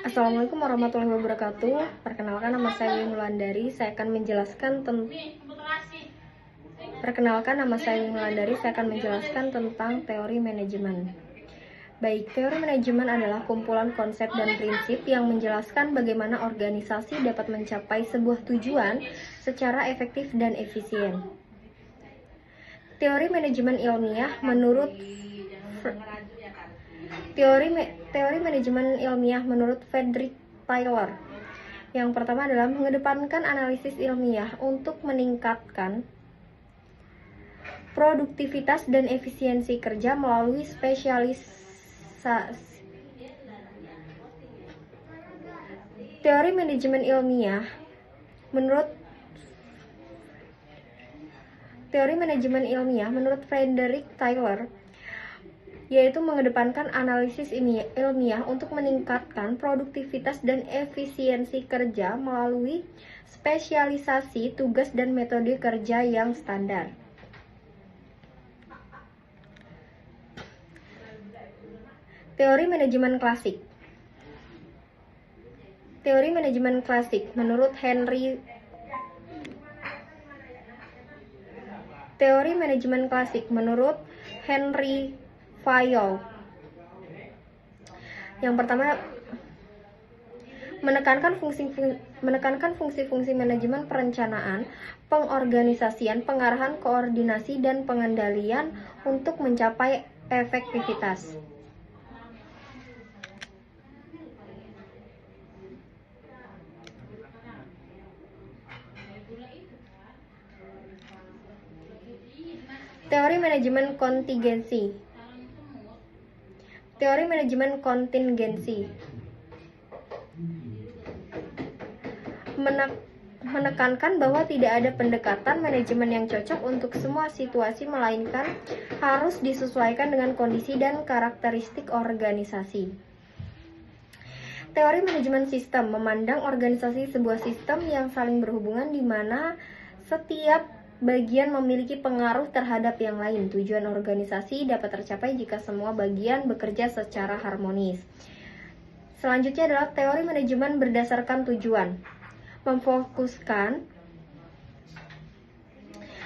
Assalamualaikum warahmatullahi wabarakatuh. Perkenalkan, nama saya Wulandari. Saya akan menjelaskan tentang teori manajemen. Baik, teori manajemen adalah kumpulan konsep dan prinsip yang menjelaskan bagaimana organisasi dapat mencapai sebuah tujuan secara efektif dan efisien. Teori manajemen ilmiah menurut Frederick Taylor. Yang pertama adalah mengedepankan analisis ilmiah untuk meningkatkan produktivitas dan efisiensi kerja melalui spesialisasi. Teori manajemen ilmiah menurut Frederick Taylor yaitu mengedepankan analisis ilmiah untuk meningkatkan produktivitas dan efisiensi kerja melalui spesialisasi tugas dan metode kerja yang standar. Teori manajemen klasik. Teori manajemen klasik menurut Henry Fayol. Yang pertama, menekankan fungsi-fungsi manajemen perencanaan, pengorganisasian, pengarahan, koordinasi, dan pengendalian untuk mencapai efektivitas. Teori manajemen kontingensi. Menekankan bahwa tidak ada pendekatan manajemen yang cocok untuk semua situasi, melainkan harus disesuaikan dengan kondisi dan karakteristik organisasi. Teori manajemen sistem memandang organisasi sebuah sistem yang saling berhubungan di mana setiap bagian memiliki pengaruh terhadap yang lain. Tujuan organisasi dapat tercapai jika semua bagian bekerja secara harmonis. Selanjutnya adalah teori manajemen berdasarkan tujuan.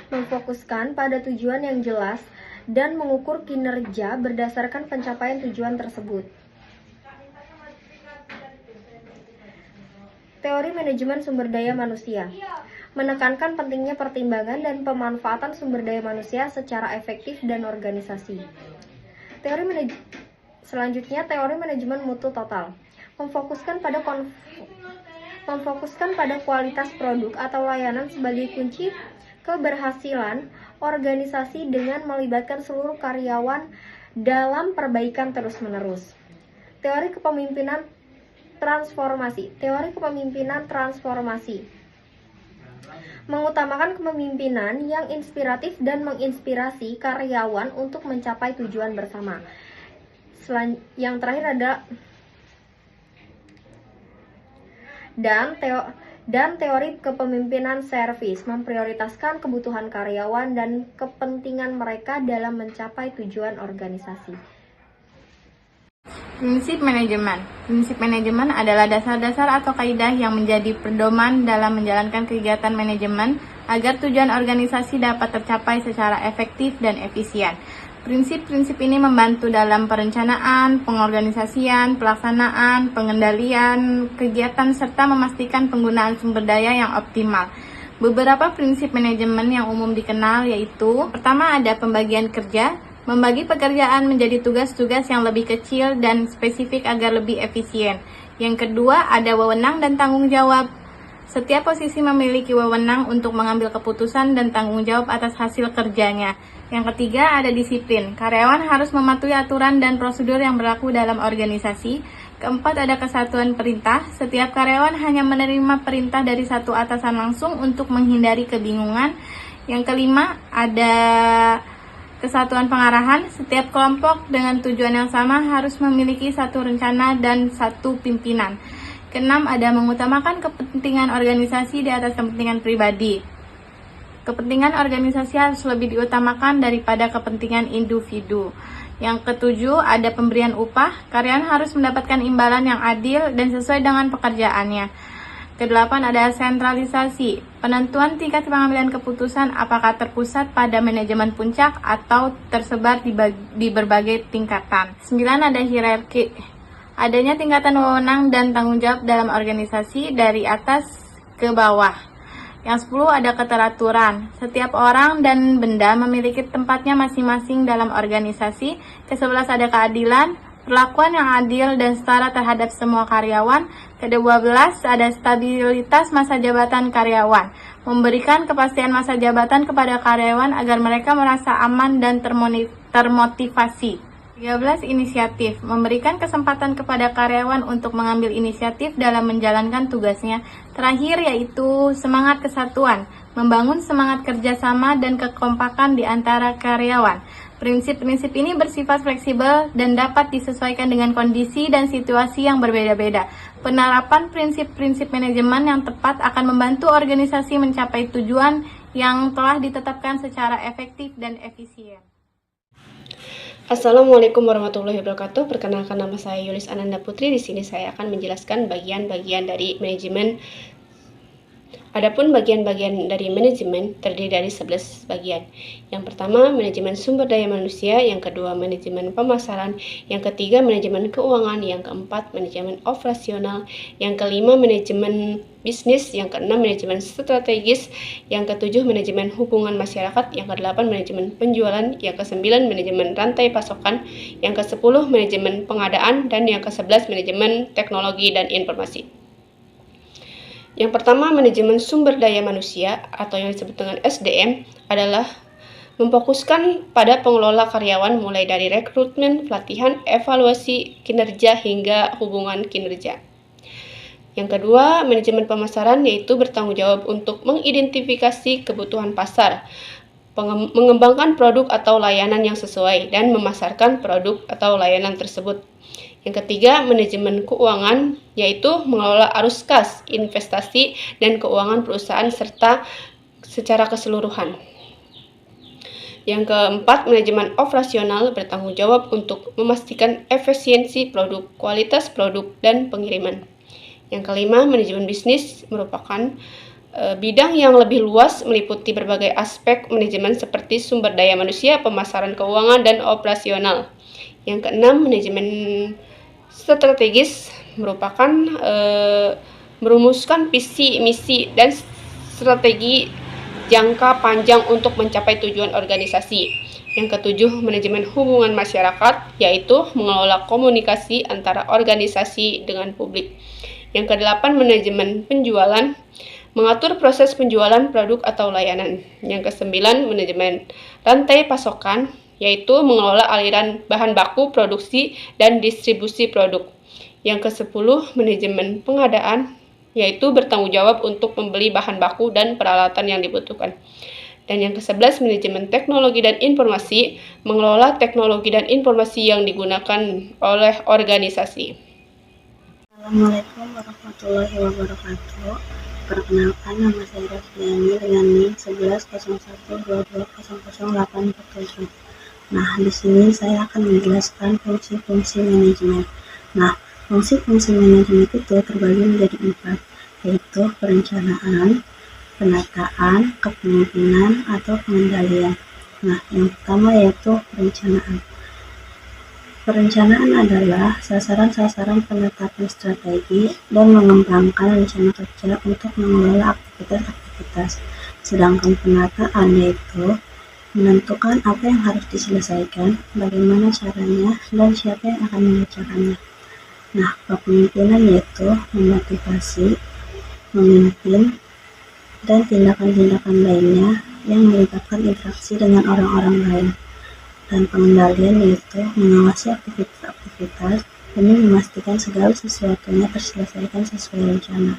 Memfokuskan pada tujuan yang jelas dan mengukur kinerja berdasarkan pencapaian tujuan tersebut. Teori manajemen sumber daya manusia menekankan pentingnya pertimbangan dan pemanfaatan sumber daya manusia secara efektif dan organisasi. Selanjutnya, teori manajemen mutu total memfokuskan pada kualitas produk atau layanan sebagai kunci keberhasilan organisasi dengan melibatkan seluruh karyawan dalam perbaikan terus-menerus. Teori kepemimpinan transformasi mengutamakan kepemimpinan yang inspiratif dan menginspirasi karyawan untuk mencapai tujuan bersama. Yang terakhir adalah dan teori kepemimpinan servis memprioritaskan kebutuhan karyawan dan kepentingan mereka dalam mencapai tujuan organisasi. Prinsip manajemen adalah dasar-dasar atau kaidah yang menjadi pedoman dalam menjalankan kegiatan manajemen agar tujuan organisasi dapat tercapai secara efektif dan efisien. Prinsip-prinsip ini membantu dalam perencanaan, pengorganisasian, pelaksanaan, pengendalian kegiatan, serta memastikan penggunaan sumber daya yang optimal. Beberapa prinsip manajemen yang umum dikenal yaitu: pertama, ada pembagian kerja. Membagi pekerjaan menjadi tugas-tugas yang lebih kecil dan spesifik agar lebih efisien. Yang kedua, ada wewenang dan tanggung jawab. Setiap posisi memiliki wewenang untuk mengambil keputusan dan tanggung jawab atas hasil kerjanya. Yang ketiga, ada disiplin. Karyawan harus mematuhi aturan dan prosedur yang berlaku dalam organisasi. Keempat, ada kesatuan perintah. Setiap karyawan hanya menerima perintah dari satu atasan langsung untuk menghindari kebingungan. Yang kelima, ada kesatuan pengarahan. Setiap kelompok dengan tujuan yang sama harus memiliki satu rencana dan satu pimpinan. Keenam, ada mengutamakan kepentingan organisasi di atas kepentingan pribadi. Kepentingan organisasi harus lebih diutamakan daripada kepentingan individu. Yang ketujuh, ada pemberian upah. Karyawan harus mendapatkan imbalan yang adil dan sesuai dengan pekerjaannya. Kedelapan, ada sentralisasi. Penentuan tingkat pengambilan keputusan apakah terpusat pada manajemen puncak atau tersebar di berbagai tingkatan. 9, ada hierarki. Adanya tingkatan wewenang dan tanggung jawab dalam organisasi dari atas ke bawah. Yang 10, ada keteraturan. Setiap orang dan benda memiliki tempatnya masing-masing dalam organisasi. Ke-11, ada keadilan. Perlakuan yang adil dan setara terhadap semua karyawan. Ke-12, ada stabilitas masa jabatan karyawan. Memberikan kepastian masa jabatan kepada karyawan agar mereka merasa aman dan termotivasi. 13, inisiatif. Memberikan kesempatan kepada karyawan untuk mengambil inisiatif dalam menjalankan tugasnya. Terakhir yaitu semangat kesatuan. Membangun semangat kerjasama dan kekompakan di antara karyawan. Prinsip-prinsip ini bersifat fleksibel dan dapat disesuaikan dengan kondisi dan situasi yang berbeda-beda. Penerapan prinsip-prinsip manajemen yang tepat akan membantu organisasi mencapai tujuan yang telah ditetapkan secara efektif dan efisien. Assalamualaikum warahmatullahi wabarakatuh. Perkenalkan, nama saya Yulis Ananda Putri. Di sini saya akan menjelaskan bagian-bagian dari manajemen. Adapun bagian-bagian dari manajemen terdiri dari 11 bagian. Yang pertama, manajemen sumber daya manusia. Yang kedua, manajemen pemasaran. Yang ketiga, manajemen keuangan. Yang keempat, manajemen operasional. Yang kelima, manajemen bisnis. Yang keenam, manajemen strategis. Yang ketujuh, manajemen hubungan masyarakat. Yang kedelapan, manajemen penjualan. Yang kesembilan, manajemen rantai pasokan. Yang kesepuluh, manajemen pengadaan. Dan yang ke-11, manajemen teknologi dan informasi. Yang pertama, manajemen sumber daya manusia atau yang disebut dengan SDM adalah memfokuskan pada pengelola karyawan mulai dari rekrutmen, pelatihan, evaluasi kinerja hingga hubungan kinerja. Yang kedua, manajemen pemasaran yaitu bertanggung jawab untuk mengidentifikasi kebutuhan pasar, mengembangkan produk atau layanan yang sesuai, dan memasarkan produk atau layanan tersebut. Yang ketiga, manajemen keuangan, yaitu mengelola arus kas, investasi, dan keuangan perusahaan serta secara keseluruhan. Yang keempat, manajemen operasional bertanggung jawab untuk memastikan efisiensi produk, kualitas produk, dan pengiriman. Yang kelima, manajemen bisnis merupakan bidang yang lebih luas meliputi berbagai aspek manajemen seperti sumber daya manusia, pemasaran, keuangan, dan operasional. Yang keenam, manajemen strategis merupakan merumuskan visi, misi, dan strategi jangka panjang untuk mencapai tujuan organisasi. Yang ketujuh, manajemen hubungan masyarakat, yaitu mengelola komunikasi antara organisasi dengan publik. Yang kedelapan, manajemen penjualan, mengatur proses penjualan produk atau layanan. Yang kesembilan, manajemen rantai pasokan, yaitu mengelola aliran bahan baku, produksi, dan distribusi produk. Yang ke-10, manajemen pengadaan, yaitu bertanggung jawab untuk membeli bahan baku dan peralatan yang dibutuhkan. Dan yang ke-11, manajemen teknologi dan informasi, mengelola teknologi dan informasi yang digunakan oleh organisasi. Assalamualaikum warahmatullahi wabarakatuh. Perkenalkan, nama saya Raffiani dengan NIM 110122000847. Nah, di sini saya akan menjelaskan fungsi-fungsi manajemen. Nah, fungsi-fungsi manajemen itu terbagi menjadi 4, yaitu perencanaan, penataan, kepemimpinan, atau pengendalian. Nah, yang pertama yaitu perencanaan. Perencanaan adalah sasaran-sasaran penetapan strategi dan mengembangkan rencana kerja untuk mengelola aktivitas-aktivitas. Sedangkan penataan yaitu menentukan apa yang harus diselesaikan, bagaimana caranya, dan siapa yang akan mengerjakannya. Nah, kepemimpinan yaitu memotivasi, memimpin, dan tindakan-tindakan lainnya yang melibatkan interaksi dengan orang-orang lain. Dan pengendalian yaitu mengawasi aktivitas-aktivitas demi memastikan segala sesuatunya terselesaikan sesuai rencana.